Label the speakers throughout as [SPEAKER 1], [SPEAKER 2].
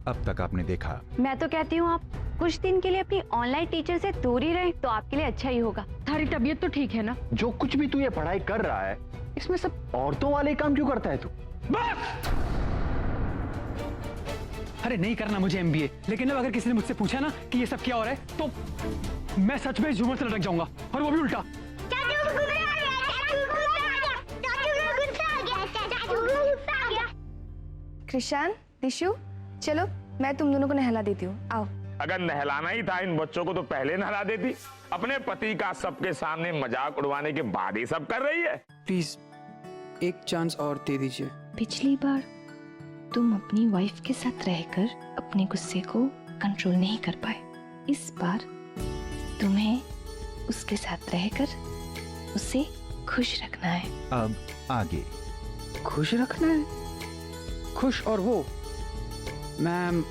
[SPEAKER 1] अब तक आपने देखा।
[SPEAKER 2] मैं तो कहती हूँ आप कुछ दिन के लिए अपनी ऑनलाइन टीचर से दूर ही रहे तो आपके लिए अच्छा ही होगा।
[SPEAKER 3] थारी तबीयत तो ठीक है ना?
[SPEAKER 4] जो कुछ भी तू ये पढ़ाई कर रहा है इसमें सब औरतों वाले काम क्यों करता है तू?
[SPEAKER 5] बस! अरे नहीं करना मुझे एमबीए, लेकिन अब अगर किसी ने मुझसे पूछा ना कि ये सब क्या हो रहा है तो मैं सच में झूमर से लटक जाऊंगा, और वो भी उल्टा।
[SPEAKER 6] कृषान, दिशु, चलो मैं तुम दोनों को नहला देती हूँ, आओ।
[SPEAKER 7] अगर नहलाना ही था इन बच्चों को तो पहले नहला देती। अपने पति का सबके सामने मजाक उड़वाने के बाद ही सब कर रही है।
[SPEAKER 8] प्लीज एक चांस और दे दीजिए।
[SPEAKER 9] पिछली बार तुम अपनी वाइफ के साथ रहकर अपने गुस्से को कंट्रोल नहीं कर पाए, इस बार तुम्हें उसके साथ रहकर उसे खुश रखना है।
[SPEAKER 1] अब आगे।
[SPEAKER 8] खुश रखना है? खुश? और वो मैम,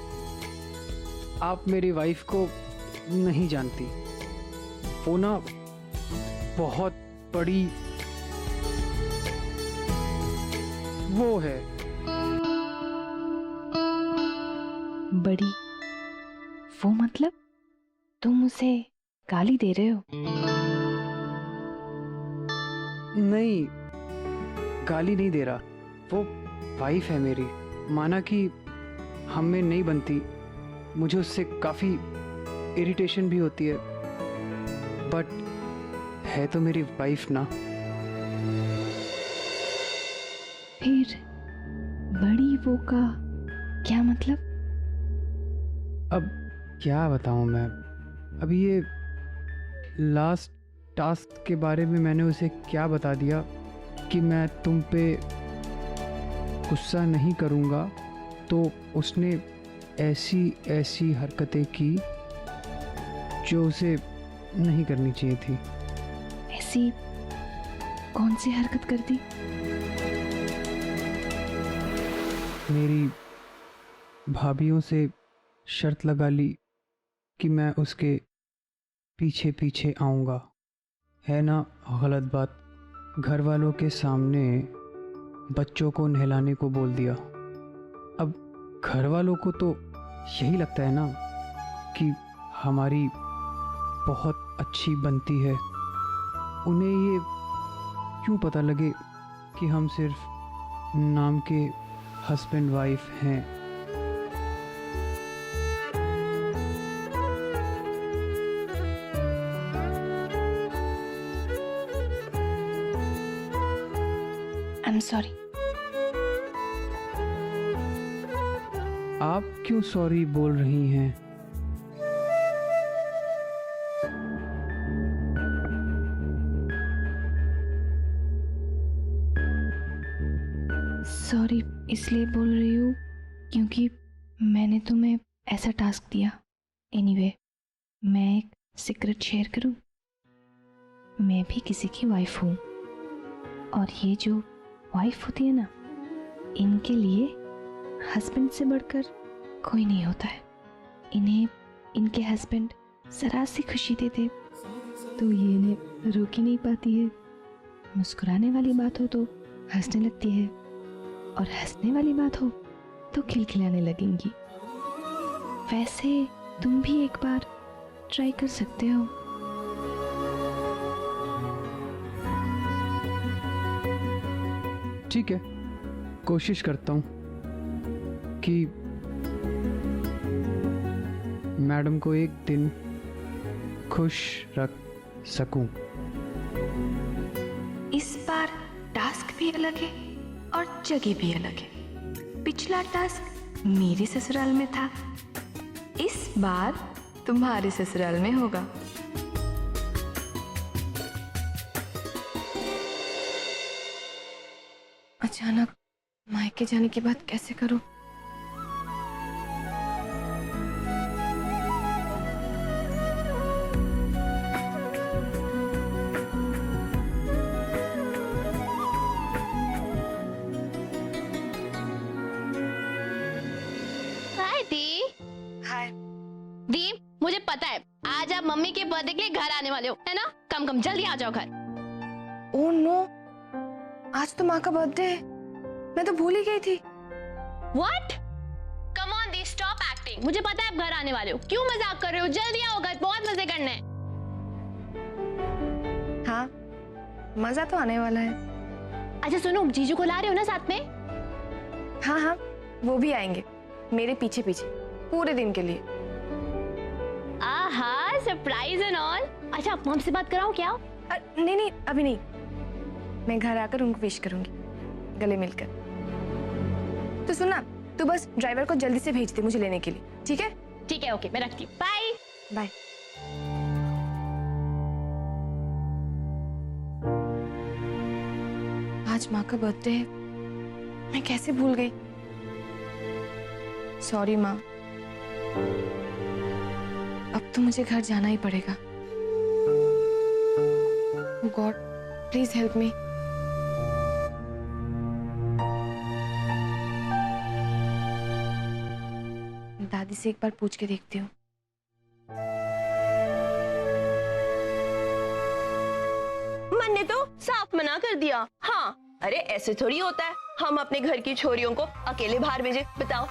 [SPEAKER 8] आप मेरी वाइफ को नहीं जानती, वो ना बहुत बड़ी वो है।
[SPEAKER 9] बड़ी वो मतलब तुम उसे गाली दे रहे हो?
[SPEAKER 8] नहीं, गाली नहीं दे रहा, वो वाइफ है मेरी। माना कि हम में नहीं बनती, मुझे उससे काफ़ी इरिटेशन भी होती है, बट है तो मेरी वाइफ ना।
[SPEAKER 9] फिर बड़ी वो का क्या मतलब?
[SPEAKER 8] अब क्या बताऊं मैं। अभी ये लास्ट टास्क के बारे में मैंने उसे क्या बता दिया कि मैं तुम पे गुस्सा नहीं करूँगा, तो उसने ऐसी ऐसी हरकतें की जो उसे नहीं करनी चाहिए थी।
[SPEAKER 9] ऐसी कौन सी हरकत कर दी?
[SPEAKER 8] मेरी भाभीयों से शर्त लगा ली कि मैं उसके पीछे पीछे आऊँगा। है ना गलत बात? घर वालों के सामने बच्चों को नहलाने को बोल दिया। अब घर वालों को तो यही लगता है ना कि हमारी बहुत अच्छी बनती है। उन्हें ये क्यों पता लगे कि हम सिर्फ नाम के हस्बैंड वाइफ हैं।
[SPEAKER 9] I am sorry.
[SPEAKER 8] आप क्यों सॉरी बोल रही हैं?
[SPEAKER 9] सॉरी इसलिए बोल रही हूँ क्योंकि मैंने तुम्हें ऐसा टास्क दिया। एनीवे, मैं एक सीक्रेट शेयर करूँ? मैं भी किसी की वाइफ हूँ, और ये जो वाइफ होती है ना, इनके लिए हस्बैंड से बढ़कर कोई नहीं होता है। इन्हें इनके हस्बैंड जरा सी खुशी देते तो ये इन्हें रोक ही नहीं पाती है। मुस्कुराने वाली बात हो तो हंसने लगती है, और हंसने वाली बात हो तो खिलखिलाने लगेंगी। वैसे तुम भी एक बार ट्राई कर सकते हो।
[SPEAKER 8] ठीक है, कोशिश करता हूँ कि मैडम को एक दिन खुश रख सकूं।
[SPEAKER 9] इस बार टास्क भी अलग है और जगह भी अलग है। पिछला टास्क मेरे ससुराल में था, इस बार तुम्हारे ससुराल में होगा। अचानक मायके जाने की बात कैसे करूं?
[SPEAKER 3] हाय दी।
[SPEAKER 6] हाय।
[SPEAKER 3] दी, मुझे पता है आज आप मम्मी के बर्थडे के लिए घर आने वाले हो, है ना? कम कम जल्दी आ जाओ घर।
[SPEAKER 6] ओह नो, आज तो माँ का बर्थडे है, मैं तो भूल ही गई थी।
[SPEAKER 3] What? Come on, the, stop party. मुझे पता है आप घर आने वाले हो। क्यों मजाक कर रहे हो? जल्दी आओ घर, बहुत मजे करने हैं।
[SPEAKER 6] हाँ, मजा तो आने वाला है।
[SPEAKER 3] अच्छा सुनो, जीजू को ला रहे हो ना साथ में?
[SPEAKER 6] हाँ हाँ, वो भी आएंगे मेरे पीछे पीछे पूरे दिन के लिए।
[SPEAKER 3] आहा, सरप्राइज एंड ऑल। अच्छा मॉम से बात कराऊं क्या?
[SPEAKER 6] नहीं नहीं, अभी नहीं, मैं घर आकर उनको विश करूंगी गले मिलकर। तो सुनना, तू बस ड्राइवर को जल्दी से भेज दे मुझे लेने के लिए, ठीक है?
[SPEAKER 3] ठीक है, ओके, मैं रखती हूँ। Bye
[SPEAKER 6] bye. आज माँ का बर्थडे है, मैं कैसे भूल गई। सॉरी माँ, अब तो मुझे घर जाना ही पड़ेगा। God please help me. दादी से एक बार पूछ के देखती हूँ।
[SPEAKER 10] मन ने तो साफ मना कर दिया। हाँ, अरे ऐसे थोड़ी होता है हम अपने घर की छोरियों को अकेले बाहर भेजे, बताओ।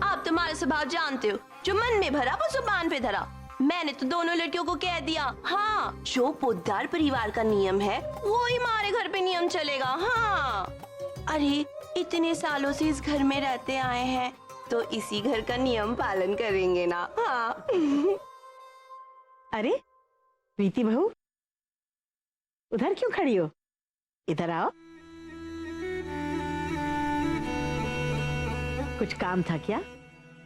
[SPEAKER 10] आप तुम्हारा स्वभाव जानते हो, जो मन में भरा वो जुबान पे धरा। मैंने तो दोनों लड़कियों को कह दिया, हाँ जो पोद्दार परिवार का नियम है वो ही हमारे घर पे नियम चलेगा। हाँ, अरे इतने सालों से इस घर में रहते आए हैं तो इसी घर का नियम पालन करेंगे ना। हाँ।
[SPEAKER 11] अरे प्रीति बहू, उधर क्यों खड़ी हो? इधर आओ। कुछ काम था क्या?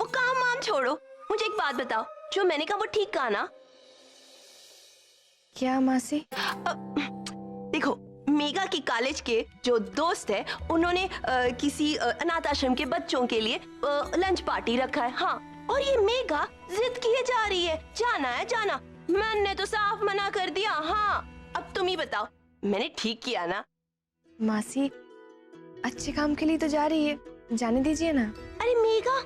[SPEAKER 10] वो काम वाम छोड़ो, मुझे एक बात बताओ, जो मैंने कहा वो ठीक कहा ना?
[SPEAKER 6] क्या मासी?
[SPEAKER 10] देखो, मेगा की कॉलेज के जो दोस्त है उन्होंने किसी अनाथ आश्रम के बच्चों के लिए लंच पार्टी रखा है। हाँ, और ये मेगा जिद किए जा रही है, जाना है जाना। मैंने तो साफ मना कर दिया। हाँ, अब तुम ही बताओ, मैंने ठीक किया ना?
[SPEAKER 6] मासी अच्छे काम के लिए तो जा रही है, जाने दीजिए ना।
[SPEAKER 10] अरे मेगा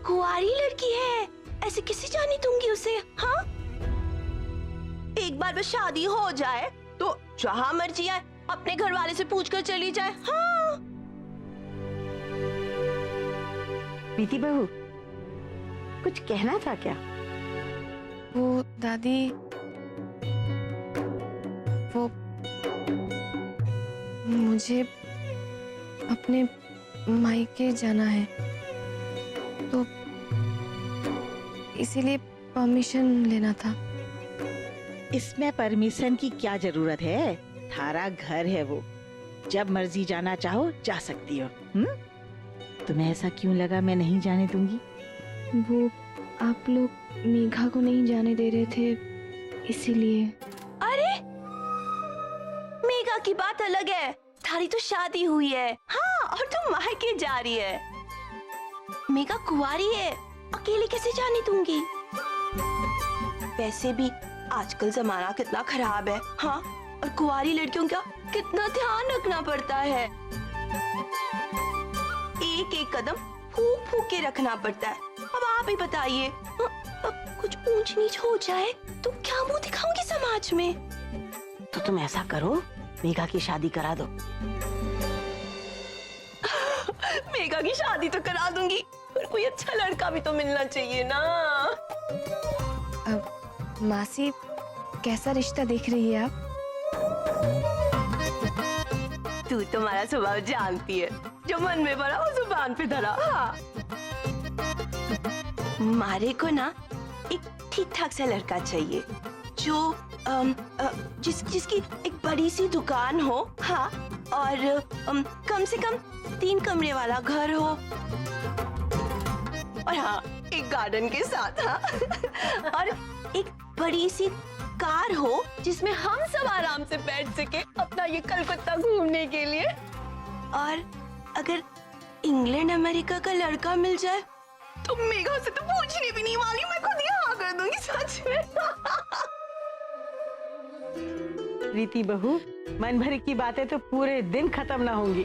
[SPEAKER 10] कुंवारी लड़की है, ऐसे किसी जाने दूंगी उसे? हाँ, एक बार बस शादी हो जाए तो जहाँ मर्जी आए अपने घर वाले से पूछकर चली जाए। हाँ।
[SPEAKER 11] प्रीति बहू, कुछ कहना था क्या?
[SPEAKER 6] वो दादी, वो मुझे अपने मायके जाना है तो इसीलिए परमिशन लेना था।
[SPEAKER 11] इसमें परमिशन की क्या जरूरत है? थारा घर है वो, जब मर्जी जाना चाहो जा सकती हो। तुम्हें ऐसा क्यों लगा मैं नहीं जाने दूंगी?
[SPEAKER 6] वो आप लोग मेघा को नहीं जाने दे रहे थे इसीलिए।
[SPEAKER 10] अरे मेघा की बात अलग है, थारी तो शादी हुई है। हाँ, और तुम मायके जा रही है। मेघा कुंवारी है, अकेले कैसे जाने दूंगी? वैसे भी आजकल जमाना कितना खराब है। हाँ, और कुंवारी लड़कियों का कितना ध्यान रखना पड़ता है। एक एक कदम फूक फूक के रखना पड़ता है। अब आप ही बताइए, अब कुछ ऊंच नीच हो जाए तो क्या मुंह दिखाऊंगी समाज में?
[SPEAKER 11] तो तुम ऐसा करो, मेघा की शादी करा दो।
[SPEAKER 10] मेघा की शादी तो करा दूंगी, पर कोई अच्छा लड़का भी तो मिलना चाहिए ना।
[SPEAKER 6] अब मासी कैसा रिश्ता देख रही है आप?
[SPEAKER 10] तू तुम्हारा स्वभाव जानती है, जो मन में भरा वो जुबान पे धरा। हाँ। मारे को ना एक ठीक ठाक सा लड़का चाहिए, जो जिसकी एक बड़ी सी दुकान हो। हाँ, और कम से कम 3 कमरे वाला घर हो, और हाँ एक गार्डन के साथ। हाँ। और एक बड़ी सी कार हो जिसमें हम सब आराम से बैठ सके अपना ये कलकत्ता घूमने के लिए। और अगर इंग्लैंड अमेरिका का लड़का मिल जाए तो मेघा से तो पूछने भी नहीं वाली, मैं खुद ही हाँ कर दूंगी सच में।
[SPEAKER 11] प्रीति बहू, मन भरी की बातें तो पूरे दिन खत्म ना होंगी।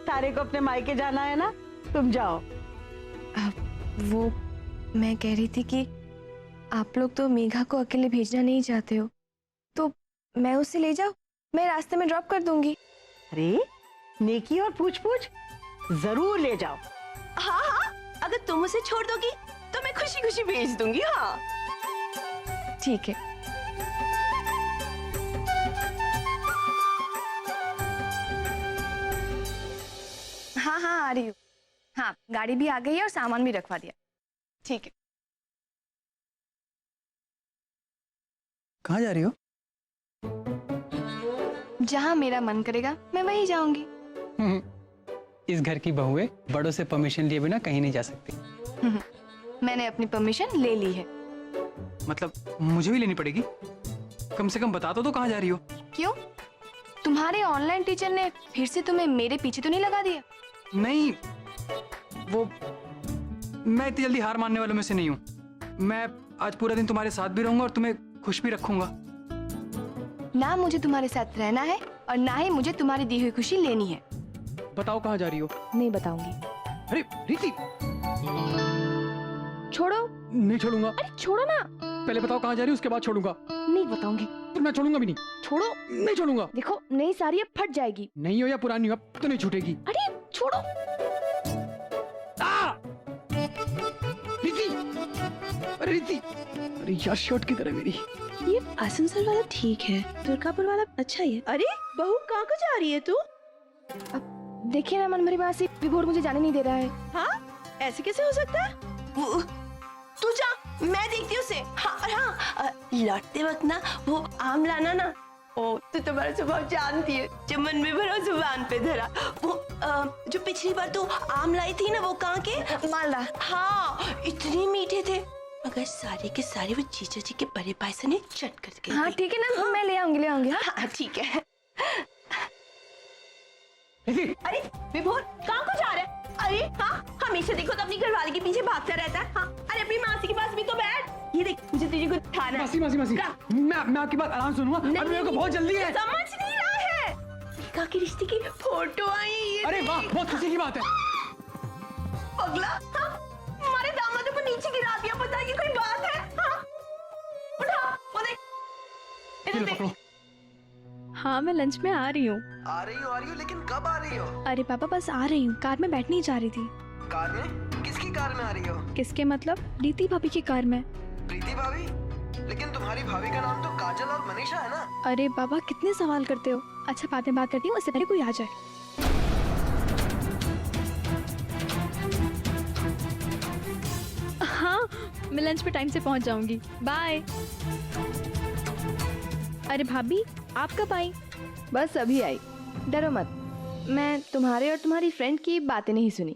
[SPEAKER 11] तारे को अपने मायके जाना है ना, तुम जाओ।
[SPEAKER 6] वो मैं कह रही थी कि आप लोग तो मेघा को अकेले भेजना नहीं चाहते हो, तो मैं उसे ले जाऊं, मैं रास्ते में ड्रॉप कर दूंगी।
[SPEAKER 11] अरे नेकी और पूछ पूछ, जरूर ले जाओ।
[SPEAKER 10] हाँ हाँ, अगर तुम उसे छोड़ दोगी तो मैं खुशी खुशी भेज दूंगी। हाँ
[SPEAKER 6] ठीक है। हाँ हाँ आ रही हूँ। हाँ गाड़ी भी आ गई है और सामान भी रखवा दिया। ठीक है।
[SPEAKER 8] कहाँ जा रही हो?
[SPEAKER 6] जहाँ मेरा मन करेगा मैं वहीं जाऊंगी।
[SPEAKER 8] इस घर की बहुएं बड़ों से परमिशन लिए बिना कहीं नहीं जा सकती।
[SPEAKER 6] मैंने अपनी परमिशन ले ली है।
[SPEAKER 8] मतलब मुझे भी लेनी पड़ेगी? कम से कम बता तो कहाँ जा रही हो?
[SPEAKER 6] क्यों? तुम्हारे ऑनलाइन टीचर ने फिर से तुम्हें मेरे पीछे तो नहीं लगा दिया?
[SPEAKER 8] नहीं, वो मैं इतनी जल्दी हार मानने वालों में से नहीं हूँ। मैं आज पूरा दिन तुम्हारे साथ भी रहूंगा और तुम्हें खुश भी रखूंगा।
[SPEAKER 6] ना मुझे तुम्हारे साथ रहना है और ना ही मुझे तुम्हारी दी हुई खुशी लेनी है।
[SPEAKER 8] बताओ कहाँ जा रही हो?
[SPEAKER 6] नहीं बताऊंगी।
[SPEAKER 8] अरे रीति,
[SPEAKER 6] छोड़ो।
[SPEAKER 8] नहीं छोड़ूंगा।
[SPEAKER 6] अरे छोड़ो ना।
[SPEAKER 8] पहले बताओ कहाँ जा रही हो, उसके बाद छोड़ूंगा।
[SPEAKER 6] नहीं बताऊंगी।
[SPEAKER 8] तो मैं छोड़ूंगा भी नहीं।
[SPEAKER 6] छोड़ो।
[SPEAKER 8] नहीं छोड़ूंगा।
[SPEAKER 6] देखो नई साड़ी अब फट जाएगी।
[SPEAKER 8] नहीं हो या पुरानी हो, अब तो नहीं छूटेगी।
[SPEAKER 6] अरे छोड़ो।
[SPEAKER 8] रीति, अरे रीति, अरे यार शर्ट की तरह मेरी।
[SPEAKER 10] ये आसनसोल वाला ठीक है, दुर्गापुर वाला अच्छा ही है। अरे बहू कहाँ को जा रही है तू?
[SPEAKER 6] देखिए ना मनभरी मासी, विभोर मुझे जाने नहीं दे रहा है।
[SPEAKER 10] हाँ ऐसे कैसे हो सकता है? तू जा, मैं देखती हूँ उसे। हाँ और हाँ लौटते वक्त ना वो आम लाना ना। ओ तू तुम्हारा स्वभाव जानती है, जो मन में भरा जुबान पे धरा। वो जो पिछली बार तू आम लाई थी ना, वो कहाँ के?
[SPEAKER 6] मालदा।
[SPEAKER 10] हाँ इतने मीठे थे, अगर सारे के सारे वो जीजा जी के बड़े भाई से ने चट करके।
[SPEAKER 6] हाँ ठीक है ना, मैं ले आऊंगी।
[SPEAKER 10] हाँ ठीक है। अरे विभोर कहाँ को जा रहा है? अरे हाँ हमेशा देखो तो अपनी घरवाले के पीछे भागता रहता है। हाँ अरे अपनी मासी के पास भी तो बैठ। ये देख मुझे तुझे कुछ खाना है।
[SPEAKER 8] मासी मैं आपकी बात आराम सुनूंगा। अभी मेरे को बहुत जल्दी है।
[SPEAKER 10] समझ नहीं रहा है। मीका के रिश्ते की फोटो आई है।
[SPEAKER 8] अरे वाह, बहुत खुशी की बात है।
[SPEAKER 10] पगला, हाँ हमारे दामादों को नीचे गिरा दिया, पता है कि कोई बात है? हाँ उठा, वो देख इधर देख।
[SPEAKER 9] हाँ मैं लंच में आ रही हूँ।
[SPEAKER 12] आ रही हो लेकिन कब आ रही हो?
[SPEAKER 9] अरे पापा बस आ रही हूँ, कार में बैठने ही जा रही थी।
[SPEAKER 12] कार में? किसकी कार में आ रही हो?
[SPEAKER 9] किसके मतलब? रीति भाभी की कार में।
[SPEAKER 12] प्रीति भाभी? लेकिन तुम्हारी भाभी का नाम तो काजल और मनीषा है ना?
[SPEAKER 9] अरे बाबा कितने सवाल करते हो। अच्छा बाद में बात करती हूँ, उससे पहले कोई आ जाए। हाँ मैं लंच पे टाइम से पहुँच जाऊंगी। बाय। अरे भाभी आप कब आई?
[SPEAKER 6] बस अभी आई। डरो मत, मैं तुम्हारे और तुम्हारी फ्रेंड की बातें नहीं सुनी।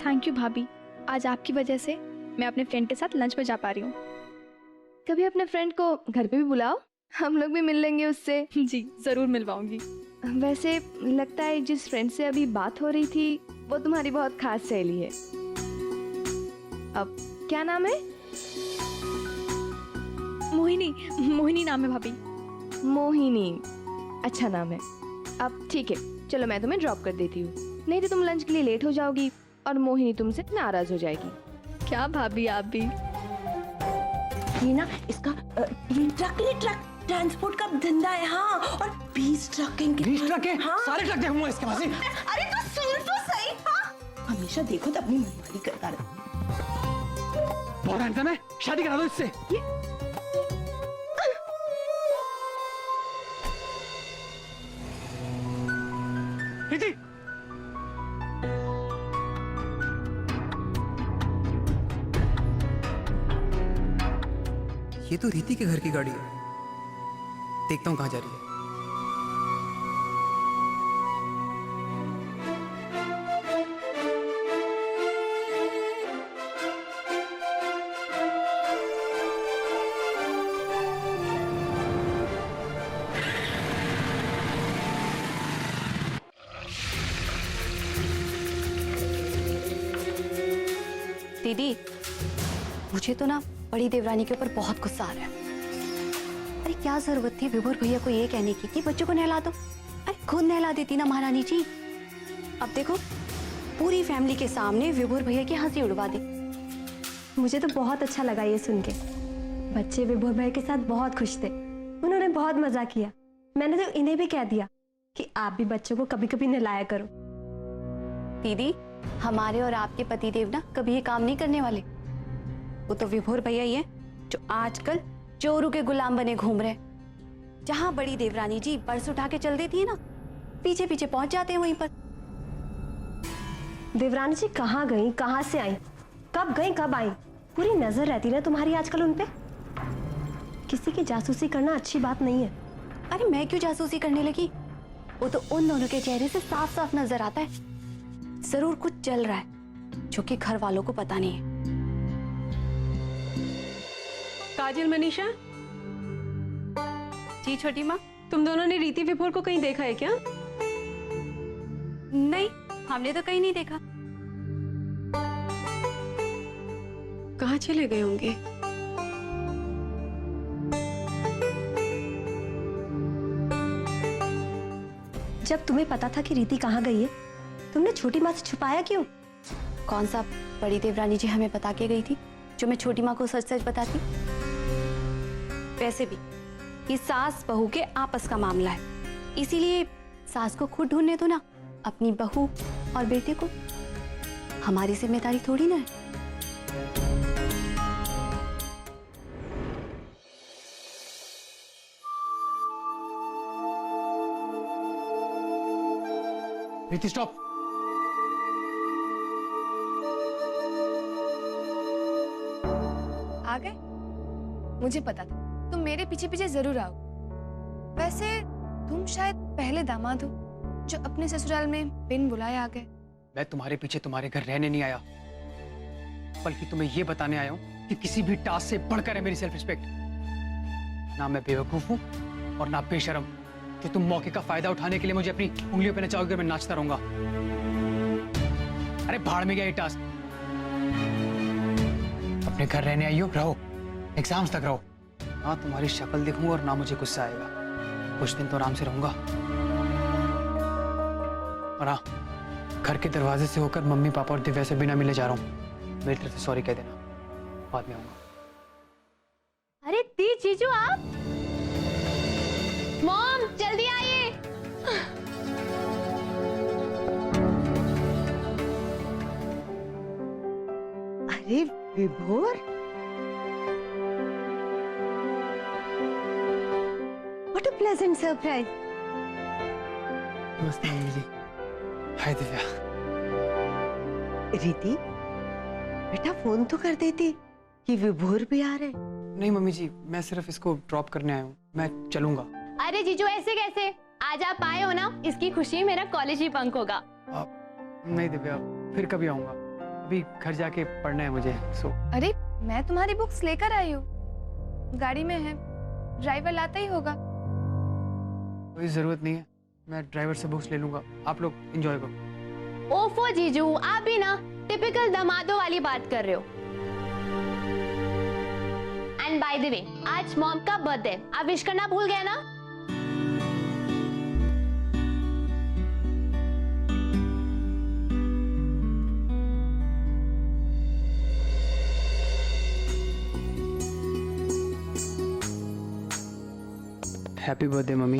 [SPEAKER 9] थैंक यू भाभी, आज आपकी वजह से मैं अपने फ्रेंड के साथ लंच पे जा पा रही हूँ।
[SPEAKER 6] कभी अपने फ्रेंड को घर पे भी बुलाओ, हम लोग भी मिल लेंगे उससे।
[SPEAKER 9] जी जरूर मिलवाऊंगी।
[SPEAKER 6] वैसे लगता है जिस फ्रेंड से अभी बात हो रही थी वो तुम्हारी बहुत खास सहेली है। अब क्या नाम है?
[SPEAKER 9] मोहिनी नाम है भाभी।
[SPEAKER 6] मोहिनी, अच्छा नाम है। अब ठीक है, चलो मैं तुम्हें ड्रॉप कर देती हूँ, नहीं तो तुम लंच के लिए लेट हो जाओगी और मोहिनी तुमसे नाराज हो जाएगी।
[SPEAKER 9] क्या भाभी आप भी?
[SPEAKER 10] ये ना इसका ये ट्रक ट्रांसपोर्ट का धंधा है। हाँ और 20 ट्रक है। हाँ
[SPEAKER 8] सारे ट्रक देखूंगा इसके पास।
[SPEAKER 10] अरे तो सुन तो सही। हाँ हमेशा देखो तो अपनी मनमानी करता रहे।
[SPEAKER 8] बहुत हैंडसम है, शादी करा दो इससे। रीति,
[SPEAKER 13] ये तो रीति के घर की गाड़ी है। देखता हूँ कहाँ जा रही है।
[SPEAKER 2] दीदी मुझे तो ना बड़ी देवरानी के ऊपर बहुत गुस्सा आ रहा है। अरे क्या जरूरत थी विभोर भैया को ये कहने की कि बच्चों को नहला दो? अरे खुद नहला देती ना महारानी जी। अब देखो पूरी फैमिली के सामने विभोर भैया की हंसी उड़वा दी।
[SPEAKER 14] मुझे तो बहुत अच्छा लगा ये सुन के। बच्चे विभोर भैया के साथ बहुत खुश थे, उन्होंने बहुत मजा किया। मैंने तो इन्हें भी कह दिया कि आप भी बच्चों को कभी कभी नहलाया करो।
[SPEAKER 2] दीदी हमारे और आपके पतिदेव ना कभी ये काम नहीं करने वाले। वो तो विभोर भैया ही है जो आजकल चोरू के गुलाम बने घूम रहे। जहां बड़ी देवरानी जी पर्स उठा के चल देती है ना, पीछे पीछे पहुंच जाते हैं वहीं पर।
[SPEAKER 14] देवरानी जी कहाँ गई, कहाँ से आई, कब गई कब आई, पूरी नजर रहती ना तुम्हारी आजकल उनपे। किसी की जासूसी करना अच्छी बात नहीं है।
[SPEAKER 2] अरे मैं क्यों जासूसी करने लगी? वो तो उन दोनों के चेहरे से साफ साफ नजर आता है जरूर कुछ चल रहा है जो कि घर वालों को पता नहीं है।
[SPEAKER 14] काजल, मनीषा।
[SPEAKER 2] जी छोटी माँ।
[SPEAKER 14] तुम दोनों ने रीति विभोर को कहीं देखा है क्या?
[SPEAKER 2] नहीं, हमने तो कहीं नहीं देखा।
[SPEAKER 14] कहाँ चले गए होंगे? जब तुम्हें पता था कि रीति कहाँ गई है, तुमने छोटी माँ से छुपाया क्यों?
[SPEAKER 2] कौन सा बड़ी देवरानी जी हमें बता के गई थी जो मैं छोटी माँ को सच सच बताती? वैसे भी ये सास बहू के आपस का मामला है, इसीलिए सास को खुद ढूंढने दो ना अपनी बहू और बेटे को। हमारी जिम्मेदारी थोड़ी ना है।
[SPEAKER 5] रीति स्टॉप।
[SPEAKER 6] आ गए? मुझे पता था तुम मेरे पीछे पीछे जरूर आओ। वैसे तुम शायद पहले दामाद हो जो अपने ससुराल में बिन बुलाए आ गए।
[SPEAKER 5] मैं तुम्हारे पीछे तुम्हारे घर रहने नहीं आया, बल्कि तुम्हें यह बताने आया हूं कि किसी भी टास्क से बढ़कर है मेरी सेल्फ रिस्पेक्ट। ना मैं बेवकूफ हूं और ना बेशरम कि तुम मौके का फायदा उठाने के लिए मुझे अपनी उंगलियों पे नचाओगे और मैं नाचता रहूंगा। अरे भाड़ में गया ये टास्क। अपने घर रहने आई हो, रहो, एग्जाम्स तक रहो। ना तुम्हारी शक्ल दिखूंगा और ना मुझे गुस्सा आएगा। कुछ दिन तो आराम से रहूंगा। और हाँ, घर के दरवाजे से होकर मम्मी पापा और दिव्या से बिना मिले जा रहा हूँ। मेरी तरफ से सॉरी कह देना, बाद में आऊंगा।
[SPEAKER 3] अरे दी जीजू आप। मॉम जल्दी आइए।
[SPEAKER 11] अरे विभोर,
[SPEAKER 14] What a pleasant surprise.
[SPEAKER 5] नमस्ते मम्मी जी। हाय दिव्या।
[SPEAKER 11] रीति बेटा फोन तो कर देती कि विभोर भी आ रहे।
[SPEAKER 5] नहीं मम्मी जी, मैं सिर्फ इसको ड्रॉप करने आया हूँ, मैं चलूंगा।
[SPEAKER 3] अरे जीजू ऐसे कैसे? आज आप आए हो ना, इसकी खुशी मेरा कॉलेज ही बंक होगा।
[SPEAKER 5] नहीं दिव्या, फिर कभी आऊंगा। अभी घर जाके पढ़ना है मुझे।
[SPEAKER 6] अरे मैं तुम्हारी बुक्स लेकर आई हूँ, गाड़ी में है, ड्राइवर लाता ही होगा।
[SPEAKER 5] कोई जरूरत नहीं है, मैं ड्राइवर से बुक्स ले लूंगा। आप लोग एंजॉय करो।
[SPEAKER 3] ओफो जीजू, आप भी ना टिपिकल दामादों वाली बात कर रहे हो। एंड बाय द वे, आज मॉम का बर्थडे, आप विश करना भूल गए ना?
[SPEAKER 8] Happy birthday mummy.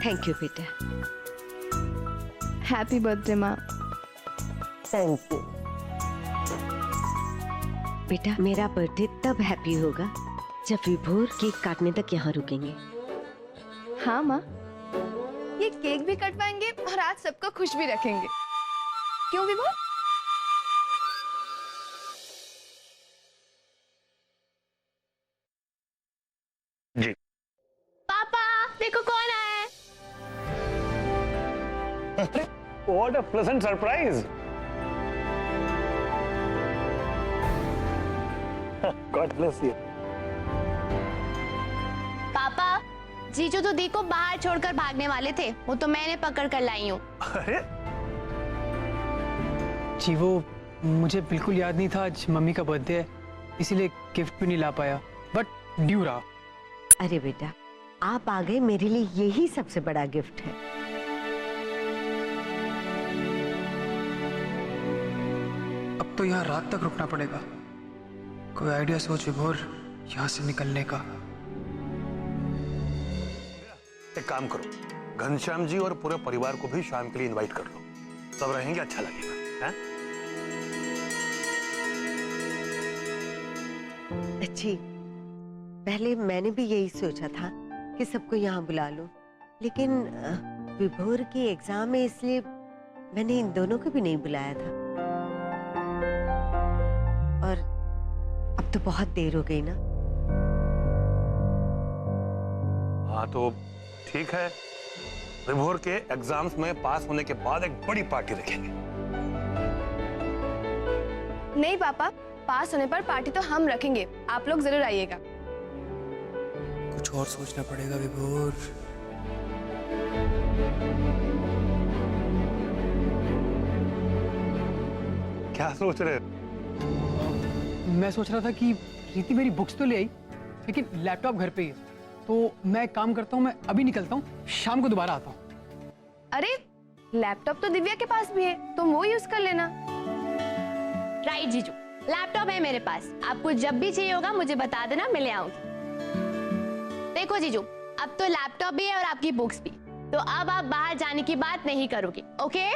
[SPEAKER 11] Thank you बेटा।
[SPEAKER 6] हैप्पी बर्थडे माँ।
[SPEAKER 11] थैंक यू बेटा। मेरा बर्थडे तब हैप्पी होगा जब विभोर केक काटने तक यहाँ रुकेंगे।
[SPEAKER 6] हाँ माँ, ये केक भी कटवाएंगे और आज सबको खुश भी रखेंगे। क्यों विभोर?
[SPEAKER 7] जी।
[SPEAKER 3] पापा देखो कौन आया है।
[SPEAKER 7] What a pleasant surprise. God bless you.
[SPEAKER 3] पापा, जीजू तो दी को बाहर छोड़कर भागने वाले थे, वो तो मैंने पकड़ कर लाई हूँ।
[SPEAKER 7] अरे
[SPEAKER 5] जी वो मुझे बिल्कुल याद नहीं था आज मम्मी का बर्थडे है, इसीलिए गिफ्ट भी नहीं ला पाया, बट ड्यू रहा।
[SPEAKER 11] अरे बेटा, आप आ गए, मेरे लिए यही सबसे बड़ा गिफ्ट है।
[SPEAKER 8] अब तो यहाँ रात तक रुकना पड़ेगा। कोई आइडिया सोच विभोर यहाँ से निकलने का।
[SPEAKER 15] एक काम करो, घनश्याम जी और पूरे परिवार को भी शाम के लिए इनवाइट कर लो। सब रहेंगे, अच्छा लगेगा। हैं?
[SPEAKER 10] अच्छी, पहले मैंने भी यही सोचा था कि सबको यहाँ बुला लूं, लेकिन विभोर के एग्जाम है, इसलिए मैंने इन दोनों को भी नहीं बुलाया था। और अब तो बहुत देर हो गई ना।
[SPEAKER 15] हाँ तो ठीक है, विभोर के एग्जाम्स में पास होने के बाद एक बड़ी पार्टी रखेंगे।
[SPEAKER 6] नहीं पापा, पास होने पर पार्टी तो हम रखेंगे, आप लोग जरूर आइएगा।
[SPEAKER 13] कुछ और सोचना पड़ेगा विभोर।
[SPEAKER 15] क्या सोच रहे?
[SPEAKER 5] मैं सोच रहा था कि रीति मेरी बुक्स तो ले आई, लेकिन लैपटॉप घर पे ही है, तो मैं एक काम करता हूँ, मैं अभी निकलता हूँ, शाम को दोबारा आता हूँ।
[SPEAKER 6] अरे लैपटॉप तो दिव्या के पास भी है, तुम वो यूज कर लेना।
[SPEAKER 3] राइट जीजू, लैपटॉप है मेरे पास, आपको जब भी चाहिए होगा मुझे बता देना, मैं ले आऊंगी। देखो जीजू, अब तो लैपटॉप भी है और आपकी बुक्स भी, तो अब आप बाहर जाने की बात नहीं करोगे, ओके?